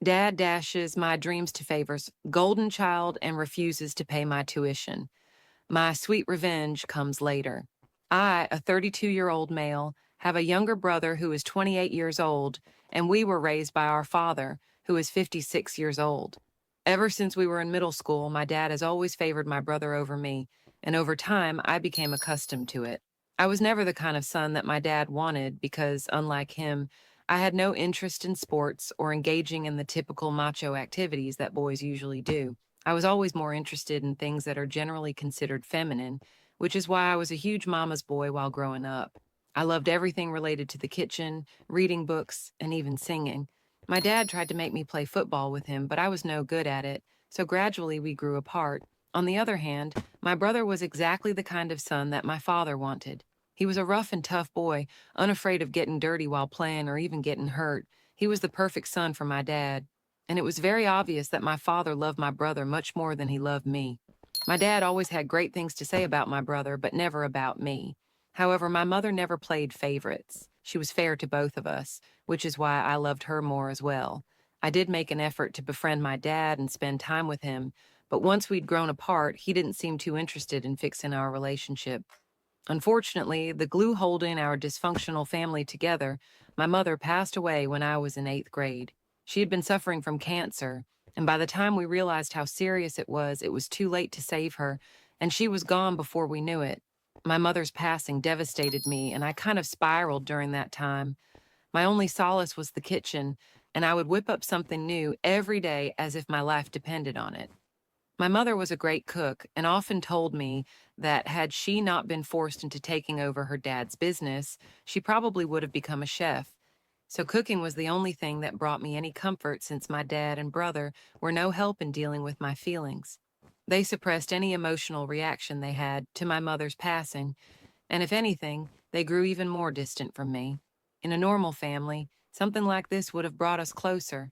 Dad dashes my dreams to favors, golden child, and refuses to pay my tuition. My sweet revenge comes later. I, a 32-year-old male, have a younger brother who is 28 years old, and we were raised by our father, who is 56 years old. Ever since we were in middle school, my dad has always favored my brother over me, and over time, I became accustomed to it. I was never the kind of son that my dad wanted because, unlike him, I had no interest in sports or engaging in the typical macho activities that boys usually do. I was always more interested in things that are generally considered feminine, which is why I was a huge mama's boy while growing up. I loved everything related to the kitchen, reading books, and even singing. My dad tried to make me play football with him, but I was no good at it, so gradually we grew apart. On the other hand, my brother was exactly the kind of son that my father wanted. He was a rough and tough boy, unafraid of getting dirty while playing or even getting hurt. He was the perfect son for my dad, and it was very obvious that my father loved my brother much more than he loved me. My dad always had great things to say about my brother, but never about me. However, my mother never played favorites. She was fair to both of us, which is why I loved her more as well. I did make an effort to befriend my dad and spend time with him, but once we'd grown apart, he didn't seem too interested in fixing our relationship. Unfortunately, the glue holding our dysfunctional family together, my mother passed away when I was in 8th grade. She had been suffering from cancer, and by the time we realized how serious it was too late to save her, and she was gone before we knew it. My mother's passing devastated me, and I kind of spiraled during that time. My only solace was the kitchen, and I would whip up something new every day as if my life depended on it. My mother was a great cook and often told me that had she not been forced into taking over her dad's business, she probably would have become a chef. So cooking was the only thing that brought me any comfort since my dad and brother were no help in dealing with my feelings. They suppressed any emotional reaction they had to my mother's passing, and if anything, they grew even more distant from me. In a normal family, something like this would have brought us closer.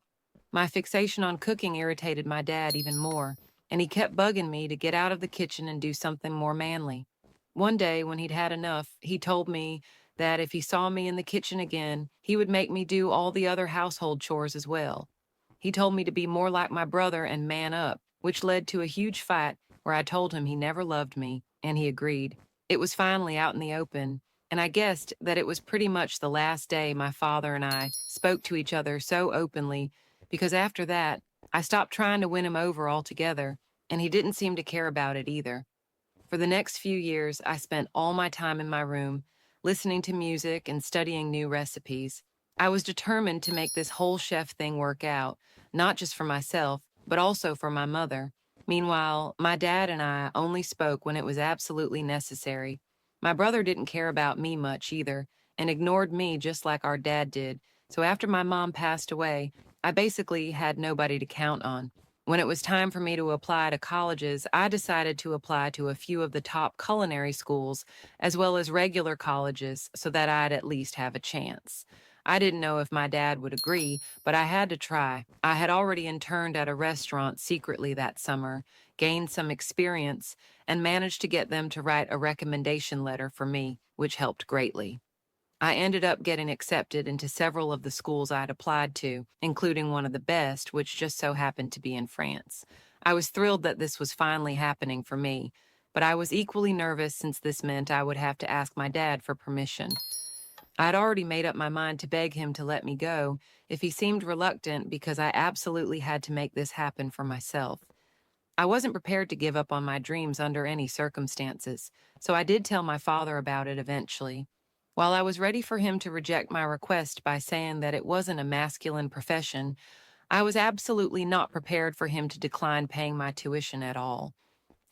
My fixation on cooking irritated my dad even more, and he kept bugging me to get out of the kitchen and do something more manly. One day, when he'd had enough, he told me that if he saw me in the kitchen again, he would make me do all the other household chores as well. He told me to be more like my brother and man up, which led to a huge fight where I told him he never loved me, and he agreed. It was finally out in the open, and I guessed that it was pretty much the last day my father and I spoke to each other so openly, because after that, I stopped trying to win him over altogether, and he didn't seem to care about it either. For the next few years, I spent all my time in my room, listening to music and studying new recipes. I was determined to make this whole chef thing work out, not just for myself, but also for my mother. Meanwhile, my dad and I only spoke when it was absolutely necessary. My brother didn't care about me much either, and ignored me just like our dad did, so after my mom passed away, I basically had nobody to count on. When it was time for me to apply to colleges, I decided to apply to a few of the top culinary schools, as well as regular colleges, so that I'd at least have a chance. I didn't know if my dad would agree, but I had to try. I had already interned at a restaurant secretly that summer, gained some experience, and managed to get them to write a recommendation letter for me, which helped greatly. I ended up getting accepted into several of the schools I'd applied to, including one of the best, which just so happened to be in France. I was thrilled that this was finally happening for me, but I was equally nervous since this meant I would have to ask my dad for permission. I'd already made up my mind to beg him to let me go if he seemed reluctant because I absolutely had to make this happen for myself. I wasn't prepared to give up on my dreams under any circumstances, so I did tell my father about it eventually. While I was ready for him to reject my request by saying that it wasn't a masculine profession, I was absolutely not prepared for him to decline paying my tuition at all.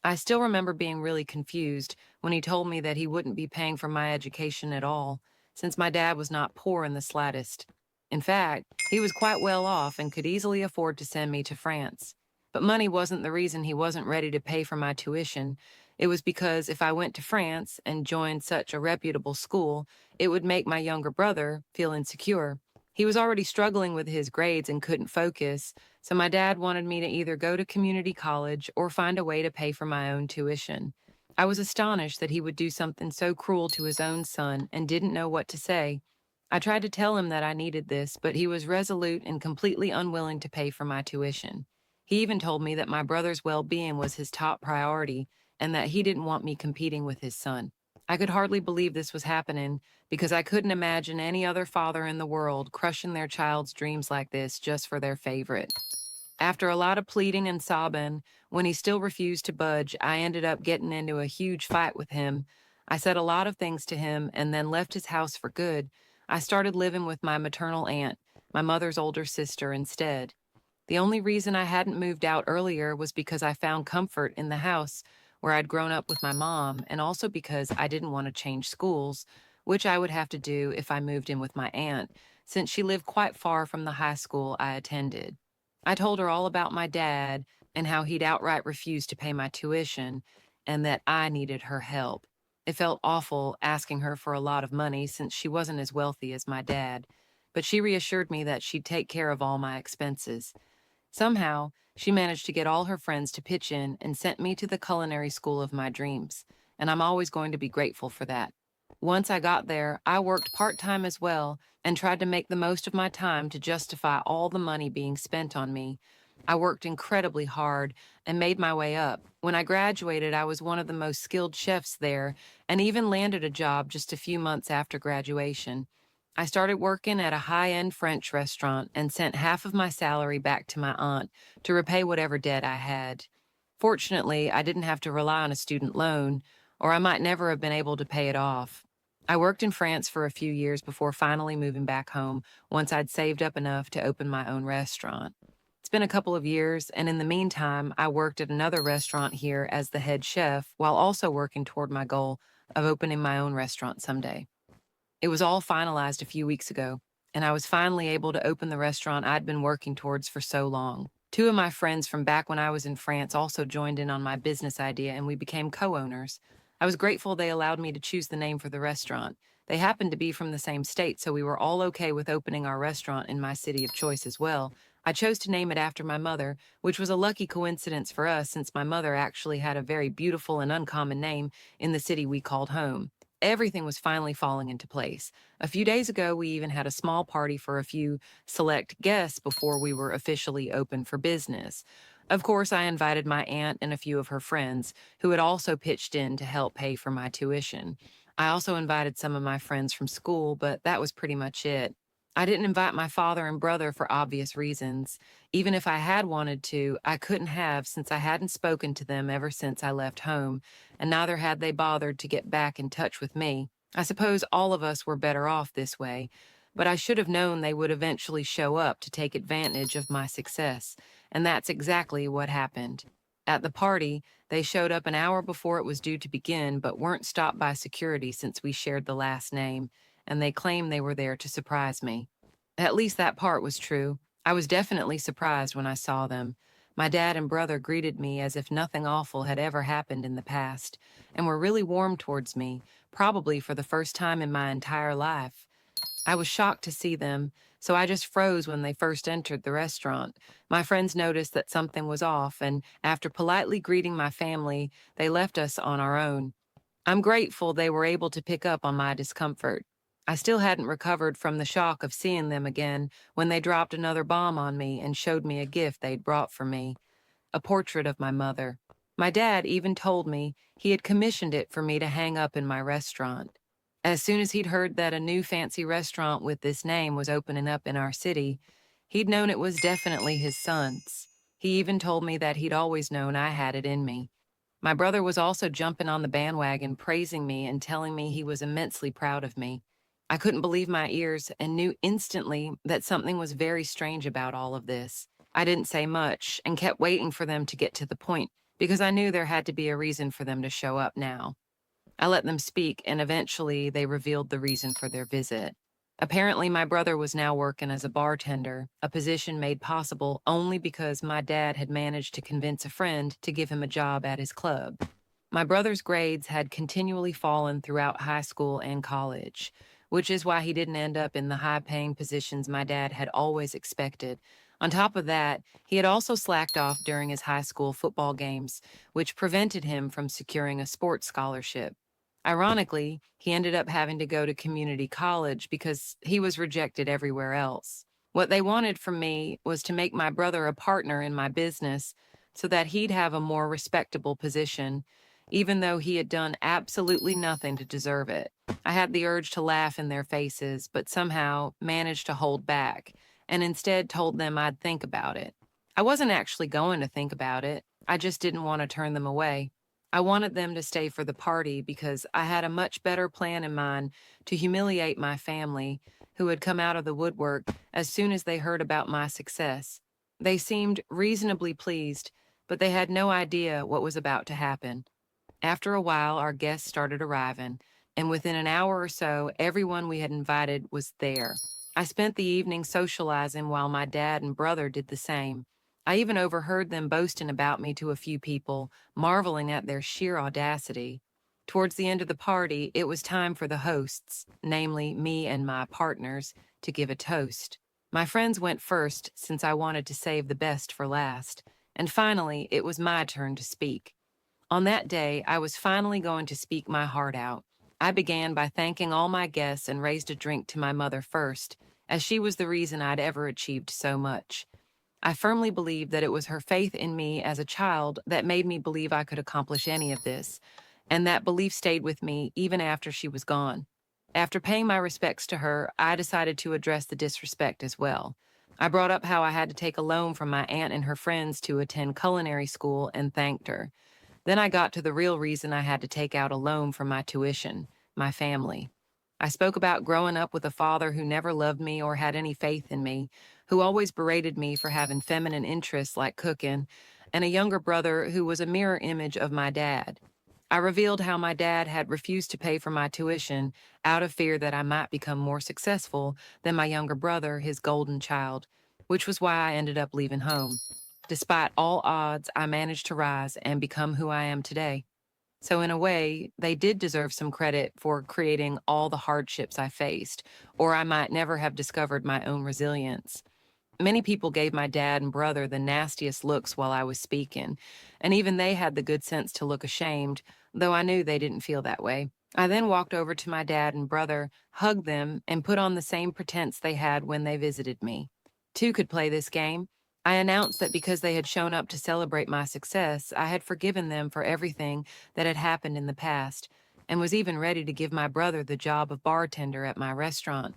I still remember being really confused when he told me that he wouldn't be paying for my education at all, since my dad was not poor in the slightest. In fact, he was quite well off and could easily afford to send me to France. But money wasn't the reason he wasn't ready to pay for my tuition. It was because if I went to France and joined such a reputable school, it would make my younger brother feel insecure. He was already struggling with his grades and couldn't focus, so my dad wanted me to either go to community college or find a way to pay for my own tuition. I was astonished that he would do something so cruel to his own son and didn't know what to say. I tried to tell him that I needed this, but he was resolute and completely unwilling to pay for my tuition. He even told me that my brother's well being was his top priority and that he didn't want me competing with his son. I could hardly believe this was happening because I couldn't imagine any other father in the world crushing their child's dreams like this just for their favorite. After a lot of pleading and sobbing, when he still refused to budge, I ended up getting into a huge fight with him. I said a lot of things to him and then left his house for good. I started living with my maternal aunt, my mother's older sister, instead. The only reason I hadn't moved out earlier was because I found comfort in the house where I'd grown up with my mom, and also because I didn't want to change schools, which I would have to do if I moved in with my aunt, since she lived quite far from the high school I attended. I told her all about my dad and how he'd outright refused to pay my tuition and that I needed her help. It felt awful asking her for a lot of money since she wasn't as wealthy as my dad, but she reassured me that she'd take care of all my expenses. Somehow, she managed to get all her friends to pitch in and sent me to the culinary school of my dreams, and I'm always going to be grateful for that. Once I got there, I worked part-time as well and tried to make the most of my time to justify all the money being spent on me. I worked incredibly hard and made my way up. When I graduated, I was one of the most skilled chefs there and even landed a job just a few months after graduation. I started working at a high-end French restaurant and sent half of my salary back to my aunt to repay whatever debt I had. Fortunately, I didn't have to rely on a student loan, or I might never have been able to pay it off. I worked in France for a few years before finally moving back home once I'd saved up enough to open my own restaurant. It's been a couple of years, and in the meantime, I worked at another restaurant here as the head chef while also working toward my goal of opening my own restaurant someday. It was all finalized a few weeks ago, and I was finally able to open the restaurant I'd been working towards for so long. Two of my friends from back when I was in France also joined in on my business idea, and we became co-owners. I was grateful they allowed me to choose the name for the restaurant. They happened to be from the same state, so we were all okay with opening our restaurant in my city of choice as well. I chose to name it after my mother, which was a lucky coincidence for us since my mother actually had a very beautiful and uncommon name in the city we called home. Everything was finally falling into place. A few days ago, we even had a small party for a few select guests before we were officially open for business. Of course, I invited my aunt and a few of her friends, who had also pitched in to help pay for my tuition. I also invited some of my friends from school, but that was pretty much it. I didn't invite my father and brother for obvious reasons. Even if I had wanted to, I couldn't have since I hadn't spoken to them ever since I left home, and neither had they bothered to get back in touch with me. I suppose all of us were better off this way, but I should have known they would eventually show up to take advantage of my success, and that's exactly what happened. At the party, they showed up an hour before it was due to begin, but weren't stopped by security since we shared the last name, and they claimed they were there to surprise me. At least that part was true. I was definitely surprised when I saw them. My dad and brother greeted me as if nothing awful had ever happened in the past, and were really warm towards me, probably for the first time in my entire life. I was shocked to see them, so I just froze when they first entered the restaurant. My friends noticed that something was off, and after politely greeting my family, they left us on our own. I'm grateful they were able to pick up on my discomfort. I still hadn't recovered from the shock of seeing them again when they dropped another bomb on me and showed me a gift they'd brought for me, a portrait of my mother. My dad even told me he had commissioned it for me to hang up in my restaurant. As soon as he'd heard that a new fancy restaurant with this name was opening up in our city, he'd known it was definitely his son's. He even told me that he'd always known I had it in me. My brother was also jumping on the bandwagon, praising me and telling me he was immensely proud of me. I couldn't believe my ears and knew instantly that something was very strange about all of this. I didn't say much and kept waiting for them to get to the point because I knew there had to be a reason for them to show up now. I let them speak, and eventually they revealed the reason for their visit. Apparently, my brother was now working as a bartender, a position made possible only because my dad had managed to convince a friend to give him a job at his club. My brother's grades had continually fallen throughout high school and college, which is why he didn't end up in the high-paying positions my dad had always expected. On top of that, he had also slacked off during his high school football games, which prevented him from securing a sports scholarship. Ironically, he ended up having to go to community college because he was rejected everywhere else. What they wanted from me was to make my brother a partner in my business so that he'd have a more respectable position, even though he had done absolutely nothing to deserve it. I had the urge to laugh in their faces, but somehow managed to hold back and instead told them I'd think about it. I wasn't actually going to think about it, I just didn't want to turn them away. I wanted them to stay for the party because I had a much better plan in mind to humiliate my family, who had come out of the woodwork as soon as they heard about my success. They seemed reasonably pleased, but they had no idea what was about to happen. After a while, our guests started arriving, and within an hour or so, everyone we had invited was there. I spent the evening socializing while my dad and brother did the same. I even overheard them boasting about me to a few people, marveling at their sheer audacity. Towards the end of the party, it was time for the hosts, namely me and my partners, to give a toast. My friends went first since I wanted to save the best for last, and finally, it was my turn to speak. On that day, I was finally going to speak my heart out. I began by thanking all my guests and raised a drink to my mother first, as she was the reason I'd ever achieved so much. I firmly believed that it was her faith in me as a child that made me believe I could accomplish any of this, and that belief stayed with me even after she was gone. After paying my respects to her, I decided to address the disrespect as well. I brought up how I had to take a loan from my aunt and her friends to attend culinary school and thanked her. Then I got to the real reason I had to take out a loan for my tuition, my family. I spoke about growing up with a father who never loved me or had any faith in me, who always berated me for having feminine interests like cooking, and a younger brother who was a mirror image of my dad. I revealed how my dad had refused to pay for my tuition out of fear that I might become more successful than my younger brother, his golden child, which was why I ended up leaving home. Despite all odds, I managed to rise and become who I am today. So, in a way, they did deserve some credit for creating all the hardships I faced, or I might never have discovered my own resilience. Many people gave my dad and brother the nastiest looks while I was speaking, and even they had the good sense to look ashamed, though I knew they didn't feel that way. I then walked over to my dad and brother, hugged them, and put on the same pretense they had when they visited me. Two could play this game. I announced that because they had shown up to celebrate my success, I had forgiven them for everything that had happened in the past, and was even ready to give my brother the job of bartender at my restaurant.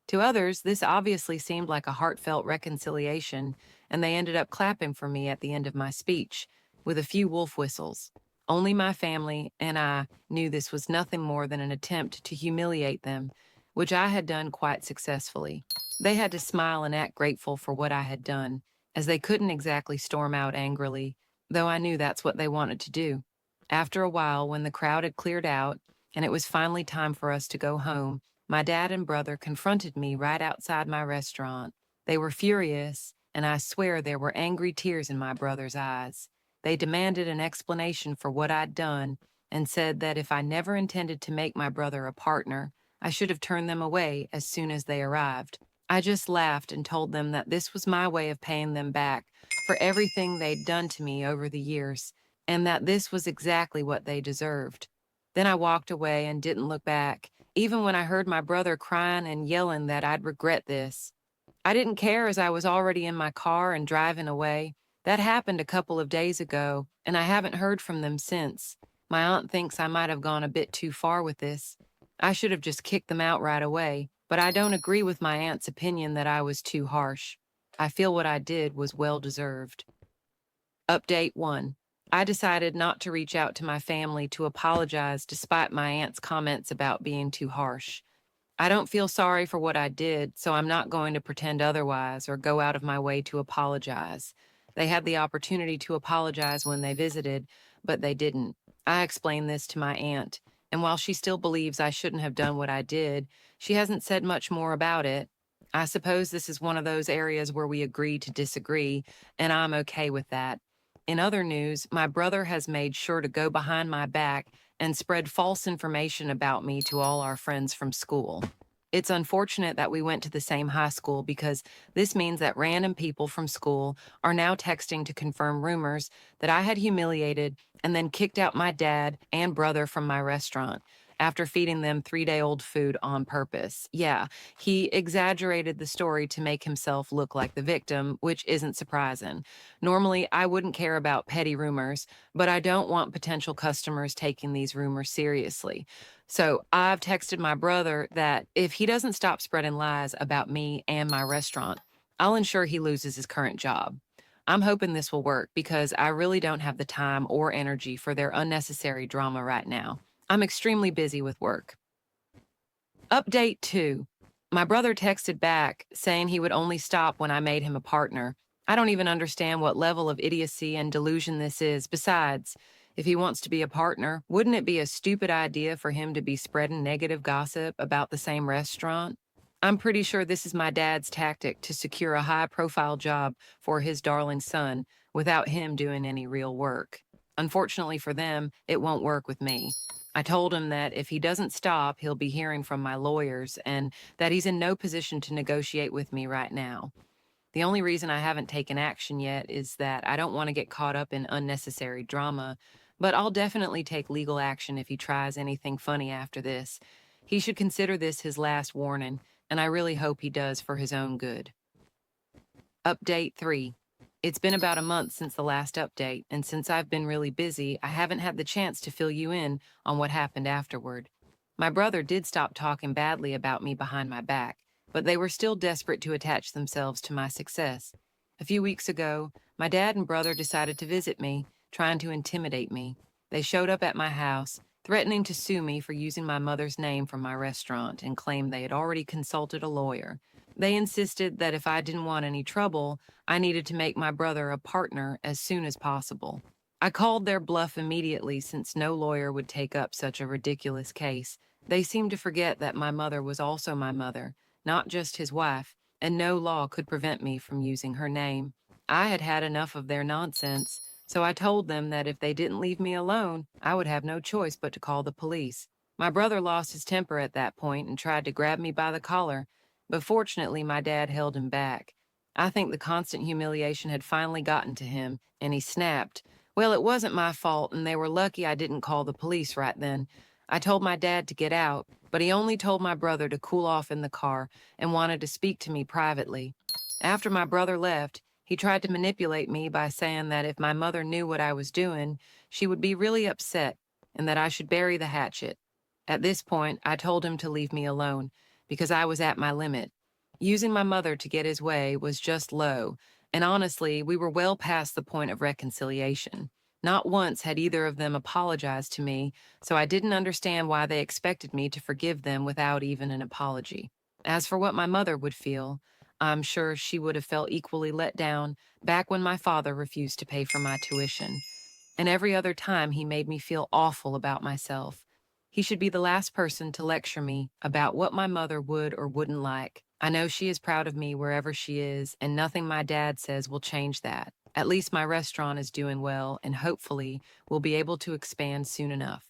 To others, this obviously seemed like a heartfelt reconciliation, and they ended up clapping for me at the end of my speech, with a few wolf whistles. Only my family and I knew this was nothing more than an attempt to humiliate them, which I had done quite successfully. They had to smile and act grateful for what I had done, as they couldn't exactly storm out angrily, though I knew that's what they wanted to do. After a while, when the crowd had cleared out, and it was finally time for us to go home, my dad and brother confronted me right outside my restaurant. They were furious, and I swear there were angry tears in my brother's eyes. They demanded an explanation for what I'd done and said that if I never intended to make my brother a partner, I should have turned them away as soon as they arrived. I just laughed and told them that this was my way of paying them back for everything they'd done to me over the years, and that this was exactly what they deserved. Then I walked away and didn't look back, even when I heard my brother crying and yelling that I'd regret this. I didn't care as I was already in my car and driving away. That happened a couple of days ago, and I haven't heard from them since. My aunt thinks I might have gone a bit too far with this. I should have just kicked them out right away, but I don't agree with my aunt's opinion that I was too harsh. I feel what I did was well deserved. Update 1. I decided not to reach out to my family to apologize despite my aunt's comments about being too harsh. I don't feel sorry for what I did, so I'm not going to pretend otherwise or go out of my way to apologize. They had the opportunity to apologize when they visited, but they didn't. I explained this to my aunt, and while she still believes I shouldn't have done what I did, she hasn't said much more about it. I suppose this is one of those areas where we agree to disagree, and I'm okay with that. In other news, my brother has made sure to go behind my back and spread false information about me to all our friends from school. It's unfortunate that we went to the same high school because this means that random people from school are now texting to confirm rumors that I had humiliated and then kicked out my dad and brother from my restaurant, after feeding them 3-day-old food on purpose. Yeah, he exaggerated the story to make himself look like the victim, which isn't surprising. Normally, I wouldn't care about petty rumors, but I don't want potential customers taking these rumors seriously. So I've texted my brother that if he doesn't stop spreading lies about me and my restaurant, I'll ensure he loses his current job. I'm hoping this will work because I really don't have the time or energy for their unnecessary drama right now. I'm extremely busy with work. Update 2. My brother texted back saying he would only stop when I made him a partner. I don't even understand what level of idiocy and delusion this is. Besides, if he wants to be a partner, wouldn't it be a stupid idea for him to be spreading negative gossip about the same restaurant? I'm pretty sure this is my dad's tactic to secure a high-profile job for his darling son without him doing any real work. Unfortunately for them, it won't work with me. I told him that if he doesn't stop, he'll be hearing from my lawyers and that he's in no position to negotiate with me right now. The only reason I haven't taken action yet is that I don't want to get caught up in unnecessary drama, but I'll definitely take legal action if he tries anything funny after this. He should consider this his last warning, and I really hope he does for his own good. Update 3. It's been about a month since the last update, and since I've been really busy, I haven't had the chance to fill you in on what happened afterward. My brother did stop talking badly about me behind my back, but they were still desperate to attach themselves to my success. A few weeks ago, my dad and brother decided to visit me, trying to intimidate me. They showed up at my house, threatening to sue me for using my mother's name from my restaurant, and claimed they had already consulted a lawyer. They insisted that if I didn't want any trouble, I needed to make my brother a partner as soon as possible. I called their bluff immediately since no lawyer would take up such a ridiculous case. They seemed to forget that my mother was also my mother, not just his wife, and no law could prevent me from using her name. I had had enough of their nonsense, so I told them that if they didn't leave me alone, I would have no choice but to call the police. My brother lost his temper at that point and tried to grab me by the collar, but fortunately my dad held him back. I think the constant humiliation had finally gotten to him, and he snapped. Well, it wasn't my fault, and they were lucky I didn't call the police right then. I told my dad to get out, but he only told my brother to cool off in the car and wanted to speak to me privately. After my brother left, he tried to manipulate me by saying that if my mother knew what I was doing, she would be really upset and that I should bury the hatchet. At this point, I told him to leave me alone because I was at my limit. Using my mother to get his way was just low, and honestly, we were well past the point of reconciliation. Not once had either of them apologized to me, so I didn't understand why they expected me to forgive them without even an apology. As for what my mother would feel, I'm sure she would have felt equally let down back when my father refused to pay for my tuition. And every other time he made me feel awful about myself. He should be the last person to lecture me about what my mother would or wouldn't like. I know she is proud of me wherever she is, and nothing my dad says will change that. At least my restaurant is doing well, and hopefully we'll be able to expand soon enough.